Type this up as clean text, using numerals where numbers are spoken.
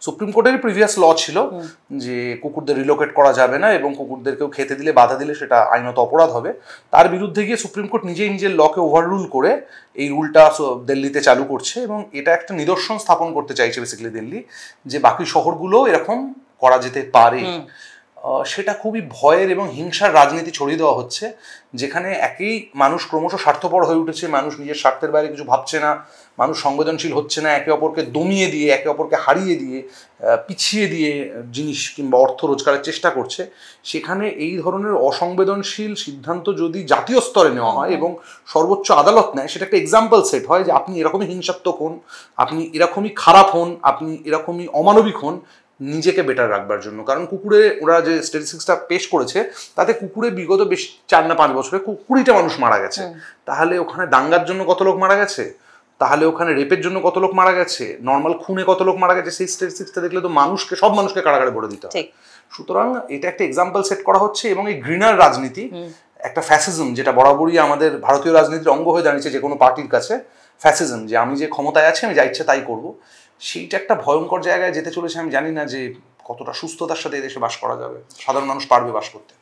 Supreme কোর্টের previous ল ছিল যে কুকুরদের রিলোকেট করা যাবে না এবং কুকুরদেরকেও খেতে দিলে বাধা দিলে সেটা আইনত অপরাধ হবে। তার বিরুদ্ধে গিয়ে সুপ্রিম কোর্ট নিজেই নিজের লকে ওভাররুল করে এই রুলটা দিল্লিতে চালু করছে এবং এটা একটা নিদর্শন স্থাপন করতে চাইছে বেসিক্যালি দিল্লি, যে বাকি শহরগুলো এরকম করা যেতে পারে। সেটা খুবই ভয়ের এবং হিংসার রাজনীতি ছড়িয়ে দেওয়া হচ্ছে, যেখানে একই মানুষ ক্রমশ স্বার্থপর হয়ে উঠেছে, মানুষ নিজের স্বার্থের বাইরে কিছু ভাবছে না, মানুষ সংবেদনশীল হচ্ছে না, একে অপরকে দমিয়ে দিয়ে, একে অপরকে হারিয়ে দিয়ে, পিছিয়ে দিয়ে জিনিস কিংবা অর্থ রোজগারের চেষ্টা করছে। সেখানে এই ধরনের অসংবেদনশীল সিদ্ধান্ত যদি জাতীয় স্তরে নেওয়া হয় এবং সর্বোচ্চ আদালত নেয়, সেটা একটা এক্সাম্পল সেট হয় যে আপনি এরকমই হিংসাত্মক হন, আপনি এরকমই খারাপ হন, আপনি এরকমই অমানবিক হন নিজেকে বেটার রাখবার জন্য। কারণ কুকুরে ওরা যে স্ট্যাটিস্টিক্সটা পেশ করেছে তাতে কুকুরে বিগত বেশ 4 না 5 বছরে 20টা মানুষ মারা গেছে। তাহলে ওখানে দাঙ্গার জন্য কত লোক মারা গেছে, তাহলে ওখানে রেপের জন্য কত লোক মারা গেছে, নর্মাল খুনে কত লোক মারা গেছে, সেই স্ট্যাটিস্টিক্সটা দেখলে তো সব মানুষকে কারাগারে ভরে দিতে হয়। সুতরাং এটা একটা এক্সাম্পল সেট করা হচ্ছে এবং এই ঘৃণার রাজনীতি, একটা ফ্যাসিজম যেটা বরাবরই আমাদের ভারতীয় রাজনীতির অঙ্গ হয়ে দাঁড়িয়েছে যে কোনো পার্টির কাছে, ফ্যাসিজম যে আমি যে ক্ষমতায় আছি আমি যা ইচ্ছে তাই করবো, সেইটা একটা ভয়ঙ্কর জায়গায় যেতে চলেছে। আমি জানি না যে কতটা সুস্থতার সাথে এদেশে বাস করা যাবে, সাধারণ মানুষ পারবে বাস করতে।